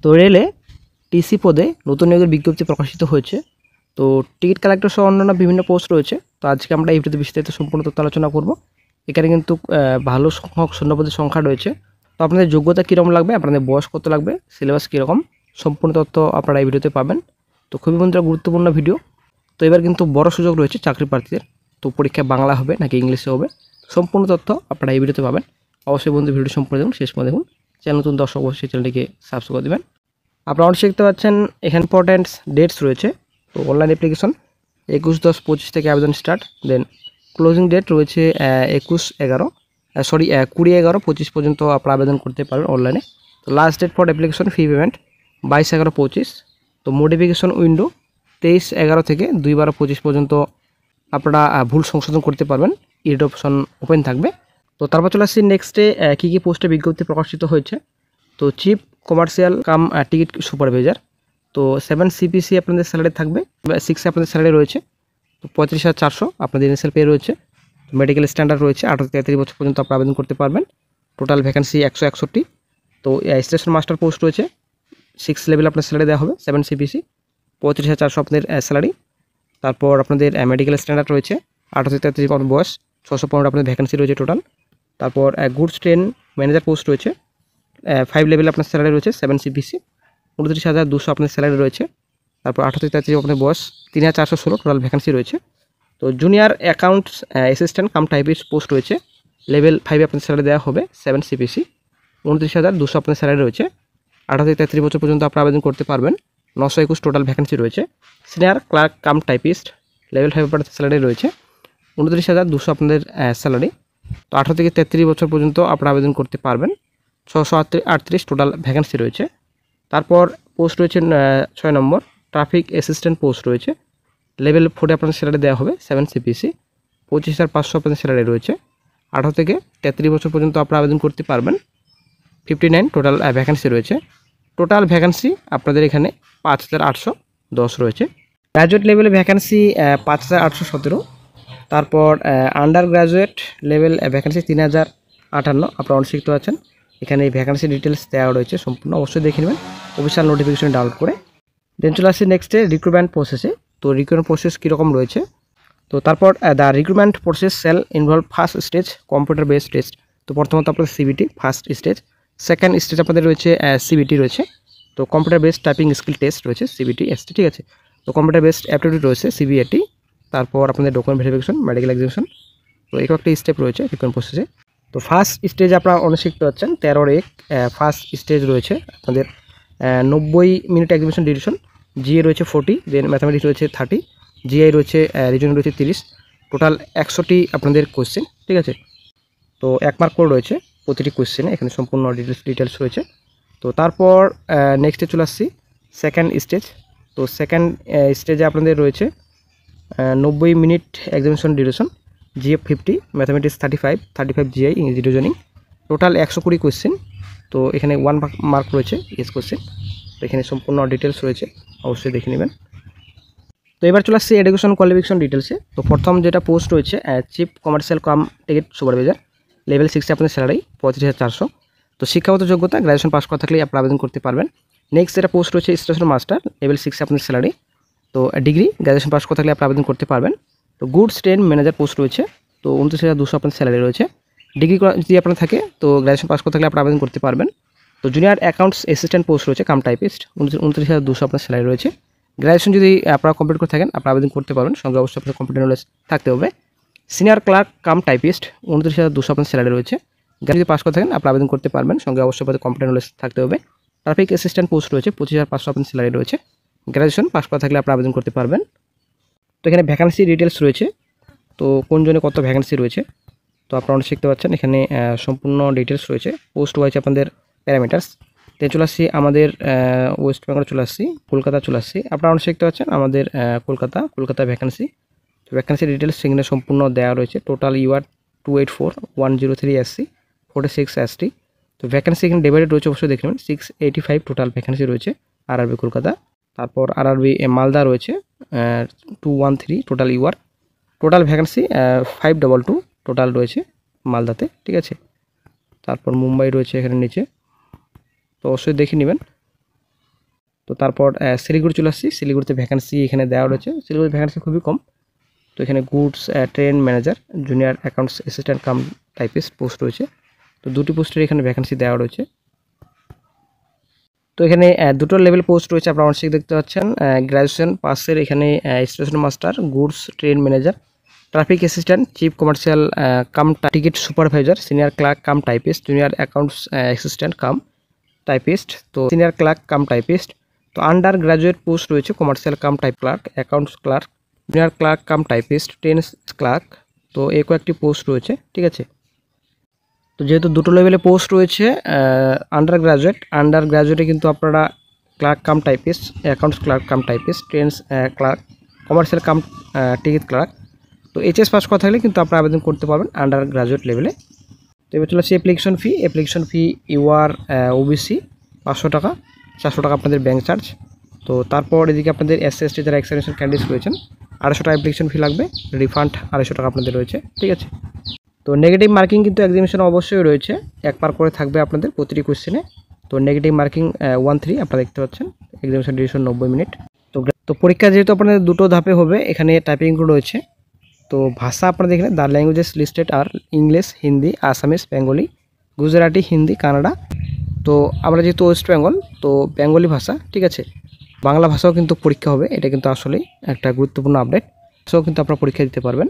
তো রেলে টিসি পদে নতুন নিয়োগের বিজ্ঞপ্তি প্রকাশিত হয়েছে। তো টিকিট কালেক্টর সহ অন্যান্য বিভিন্ন পোস্ট রয়েছে। তো আজকে আমরা এই ভিডিওতে বিস্তারিত সম্পূর্ণ তথ্য আলোচনা করব। এখানে কিন্তু ভালো সংখ্যক শূন্যপদের সংখ্যা রয়েছে। তো আপনাদের যোগ্যতা কীরকম লাগবে, আপনাদের বয়স কত লাগবে, সিলেবাস কীরকম, সম্পূর্ণ তথ্য আপনারা এই ভিডিওতে পাবেন। তো খুবই বন্ধুরা গুরুত্বপূর্ণ ভিডিও। তো এবার কিন্তু বড় সুযোগ রয়েছে চাকরি প্রার্থীদের। তো পরীক্ষা বাংলা হবে নাকি ইংলিশে হবে, সম্পূর্ণ তথ্য আপনারা এই ভিডিওতে পাবেন। অবশ্যই বন্ধু ভিডিও সম্পূর্ণ দেখুন, শেষ পর্যন্ত দেখুন। চ্যানেল নতুন দর্শক অবশ্যই চ্যানেলটিকে সাবস্ক্রাইব করে দেবেন। আপনারা অনেক দেখতে পাচ্ছেন এখানে ইম্পর্ট্যান্ট ডেটস রয়েছে। তো অনলাইন অ্যাপ্লিকেশন 21/10/25 থেকে আবেদন স্টার্ট। দেন ক্লোজিং ডেট রয়েছে 20/11/25 পর্যন্ত আপনারা আবেদন করতে পারবেন অনলাইনে। তো last date for application fee payment 22/11/25। তো মোডিফিকেশন উইন্ডো 23/11 থেকে 2/12/25 পর্যন্ত আপনারা ভুল সংশোধন করতে পারবেন। এডিট অপশন ওপেন থাকবে। তো তারপর চলে আসছি নেক্সটে কী কী পোস্টে বিজ্ঞপ্তি প্রকাশিত হয়েছে। তো chief commercial cum ticket supervisor. তো 7 CPC আপনাদের স্যালারি থাকবে, 6 আপনাদের স্যালারি রয়েছে। তো 35,400 আপনাদের ইনিশিয়াল পে রয়েছে। মেডিকেল স্ট্যান্ডার্ড রয়েছে, 18 থেকে 33 বছর পর্যন্ত আপনারা আবেদন করতে পারবেন। Total vacancy 161। তো স্টেশন মাস্টার পোস্ট রয়েছে, 6 লেভেল আপনার স্যালারি দেওয়া হবে, 7 CPC, 35,400 আপনাদের স্যালারি। তারপর আপনাদের মেডিকেল স্ট্যান্ডার্ড রয়েছে, 18 থেকে 33 বয়স, 615 আপনাদের ভ্যাকেন্সি রয়েছে টোটাল। তারপর গুডস ট্রেন ম্যানেজার পোস্ট রয়েছে, 5 লেভেল আপনার স্যালারি রয়েছে, 7 CPC, 29,200 আপনাদের স্যালারি রয়েছে। তারপর 18 থেকে 33 আপনাদের বয়স, 3,416 টোটাল ভ্যাকেন্সি রয়েছে। তো junior accounts assistant cum typist post রয়েছে, লেভেল 5 আপনাদের স্যালারি দেওয়া হবে, 7 CPC, 29,200 আপনাদের স্যালারি রয়েছে। 18 থেকে 33 বছর পর্যন্ত আপনারা আবেদন করতে পারবেন। 921 টোটাল ভ্যাকেন্সি রয়েছে। Senior clerk cum typist level 5 আপনাদের স্যালারি রয়েছে, 29,200 আপনাদের স্যালারি। তো 18 থেকে 33 বছর পর্যন্ত আপনারা আবেদন করতে পারবেন। 638 টোটাল ভ্যাকেন্সি রয়েছে। তারপর পোস্ট রয়েছে 6 নম্বর ট্রাফিক অ্যাসিস্ট্যান্ট পোস্ট রয়েছে, লেভেল 4 আপনাদের স্যালারি দেওয়া হবে, 7 CPC, 25,500 আপনাদের স্যালারি রয়েছে। 18 থেকে 33 বছর পর্যন্ত আপনারা আবেদন করতে পারবেন। 59 টোটাল ভ্যাকেন্সি রয়েছে। টোটাল ভ্যাকেন্সি আপনাদের এখানে 5,810 রয়েছে। গ্র্যাজুয়েট লেভেলে ভ্যাকেন্সি 5,817। তারপর আন্ডার গ্র্যাজুয়েট লেভেল ভ্যাকেন্সি 3,058 আপনারা অনেক শিখতে পাচ্ছেন। এখানে এই ভ্যাকেন্সি ডিটেলস দেওয়া রয়েছে, সম্পূর্ণ অবশ্যই দেখে নেবেন অফিসিয়াল নোটিফিকেশন ডাউনলোড করে। দেন চলে আসছি নেক্সটে রিক্রুটমেন্ট প্রসেসে। তো রিক্রুটমেন্ট প্রসেস কীরকম রয়েছে। তো তারপর the recruitment process shall involve first stage computer based test. তো প্রথমত আপনাদের CBT first stage, second stage আপনাদের রয়েছে CBT রয়েছে। তো computer based typing skill test রয়েছে, CBT ST, ঠিক আছে। তো কম্পিউটার বেসড অ্যাপটিটিউড রয়েছে, CBAT। তারপর আপনাদের ডকুমেন্ট ভেরিফিকেশন, মেডিকেল এক্সামিনেশন। তো এই কয়েকটি স্টেপ রয়েছে রিক্রুটমেন্ট প্রসেসে। তো ফার্স্ট স্টেজ আপনারা অনেক শিখতে পাচ্ছেন 13 ফার্স্ট স্টেজ রয়েছে আপনাদের 90 মিনিট এক্সিবিশন ডিউরেশন, GA রয়েছে 40, দেন ম্যাথামেটিক্স রয়েছে 30, GI রয়েছে রিজনিং রয়েছে 30, টোটাল 100টি আপনাদের কোশ্চেন, ঠিক আছে। তো 1 মার্ক করে রয়েছে প্রতিটি কোশ্চেনে, এখানে সম্পূর্ণ ডিটেলস রয়েছে। তো তারপর নেক্সটে চলে আসছি সেকেন্ড স্টেজ। তো সেকেন্ড স্টেজে আপনাদের রয়েছে 90 minute examination duration, GA 50, mathematics 35 GI, ইংরেজি রিজনিং, টোটাল 120 কোশ্চেন। তো এখানে 1 মার্ক রয়েছে এস কোশ্চেন। তো এখানে সম্পূর্ণ ডিটেলস রয়েছে, অবশ্যই দেখে নেবেন। তো এবার চলে আসছে এডুকেশন কোয়ালিফিকেশন ডিটেলসে। তো প্রথম যেটা পোস্ট রয়েছে chief commercial cum ticket supervisor, level 6 আপনাদের স্যালারি 35,400। তো শিক্ষাগত যোগ্যতা গ্র্যাজুয়েশন পাস করা থাকলেই আপনারা আবেদন করতে পারবেন। নেক্সট যেটা পোস্ট রয়েছে স্টেশন মাস্টার, লেভেল 6 আপনাদের স্যালারি। তো ডিগ্রি গ্র্যাজুয়েশন পাস করা থাকলে আপনারা আবেদন করতে পারবেন। তো গুডস ট্রেন ম্যানেজার পোস্ট রয়েছে, তো 29,200 আপনাদের স্যালারি রয়েছে। ডিগ্রি যদি আপনার থাকে তো গ্র্যাজুয়েশন পাস করা থাকলে আপনারা আবেদন করতে পারবেন। তো জুনিয়র অ্যাকাউন্টস অ্যাসিস্ট্যান্ট পোস্ট রয়েছে কাম টাইপিস্ট, 29,200 আপনার স্যালারি রয়েছে। গ্র্যাজুয়েশন যদি আপনারা কমপ্লিট করে থাকেন আপনারা আবেদন করতে পারবেন, সঙ্গে অবশ্যই আপনার কম্পিউটার নলেজ থাকতে হবে। সিনিয়র ক্লার্ক কাম টাইপিস্ট, 29,200 আপনার স্যালারি রয়েছে। যদি পাস করে থাকেন আপনারা আবেদন করতে পারবেন, সঙ্গে অবশ্যই আপনাদের কম্পিউটার নলেজ থাকতে হবে। ট্রাফিক অ্যাসিস্ট্যান্ট পোস্ট রয়েছে, 25,500 আপনার স্যালারি রয়েছে। গ্র্যাজুয়েশন পাস করা থাকলে আপনারা আবেদন করতে পারবেন। তো এখানে ভ্যাকেন্সি ডিটেলস রয়েছে, তো কোন জনে কত ভ্যাকেন্সি রয়েছে তো আপনারা অনেক শিখতে পাচ্ছেন। এখানে সম্পূর্ণ ডিটেলস রয়েছে, পোস্ট ওয়াইজ আপনাদের প্যারামিটার্স। তো চলে আসছি আমাদের ওয়েস্ট বেঙ্গল, চলে আসছি কলকাতা, চলে আসছি আপনারা অনেক শিখতে পাচ্ছেন আমাদের কলকাতা ভ্যাকেন্সি। তো ভ্যাকেন্সি ডিটেলস সেখানে সম্পূর্ণ দেওয়া রয়েছে। Total UR 284,103 SC, 46 ST। তো ভ্যাকেন্সি এখানে ডিভাইডেড রয়েছে, অবশ্যই দেখে নেবেন। 685 টোটাল ভ্যাকেন্সি রয়েছে RRB কলকাতা। তারপর RRB মালদা রয়েছে 213 total UR। Total vacancy 522 total রয়েছে মালদাতে, ঠিক আছে। তারপর মুম্বাই রয়েছে এখানে নিচে, তো অবশ্যই দেখে নেবেন। তো তারপর শিলিগুড়ি চলে আসছি, শিলিগুড়িতে ভ্যাকেন্সি এখানে দেওয়া রয়েছে। শিলিগুড়ির ভ্যাকেন্সি খুবই কম। তো এখানে goods train manager, junior accounts assistant cum typist post রয়েছে। তো দুটি পোস্টের এখানে ভ্যাকেন্সি দেওয়া রয়েছে। তো এখানে দুটো লেভেল পোস্ট রয়েছে, আপনারা অনসিক দেখতে পাচ্ছেন। গ্র্যাজুয়েশন পাসের এখানে station master, goods train manager, traffic assistant, chief commercial cum ticket supervisor, senior clerk cum typist, junior accounts assistant cum typist, তো সিনিয়র ক্লার্ক কাম টাইপিস্ট। তো আন্ডার গ্র্যাজুয়েট পোস্ট রয়েছে commercial cum type clerk, accounts clerk, junior clerk cum typist, train clerk. তো এই কয়েকটি post রয়েছে, ঠিক আছে। তো যেহেতু দুটো লেভেলে পোস্ট রয়েছে, আন্ডার গ্র্যাজুয়েটে কিন্তু আপনারা clerk cum typist, accounts clerk cum typist, trains clerk, commercial cum ticket clerk. তো এইচএস পাস করা থাকলে কিন্তু আপনারা আবেদন করতে পারবেন আন্ডার গ্র্যাজুয়েট লেভেলে। তো এবার চলে আসছে অ্যাপ্লিকেশন ফি ইউআর ওবিসি 500 টাকা, 400 টাকা আপনাদের ব্যাঙ্ক চার্জ। তো তারপর এদিকে আপনাদের এসসি যারা এক্সামিনেশন ক্যান্ডিডেটস রয়েছেন 250 টাকা অ্যাপ্লিকেশন ফি লাগবে, রিফান্ড 250 টাকা আপনাদের রয়েছে, ঠিক আছে। তো নেগেটিভ মার্কিং কিন্তু এক্সামিনেশন অবশ্যই রয়েছে, একবার করে থাকবে আপনাদের প্রতিটি কোশ্চেনে। তো নেগেটিভ মার্কিং 1-3 আপনারা দেখতে পাচ্ছেন, এক্সামিনেশন ডিউরেশন 90 মিনিট। তো পরীক্ষা যেহেতু আপনাদের দুটো ধাপে হবে, এখানে টাইপিং রয়েছে। তো ভাষা আপনারা দেখলেন, the languages listed are English, Hindi, Assamese, Bengali, Gujarati, Hindi, Kannada. তো আমরা যেহেতু ওয়েস্ট বেঙ্গল, তো বেঙ্গলি ভাষা, ঠিক আছে। বাংলা ভাষাও কিন্তু পরীক্ষা হবে, এটা কিন্তু আসলেই একটা গুরুত্বপূর্ণ আপডেট। সেও কিন্তু আপনারা পরীক্ষা দিতে পারবেন।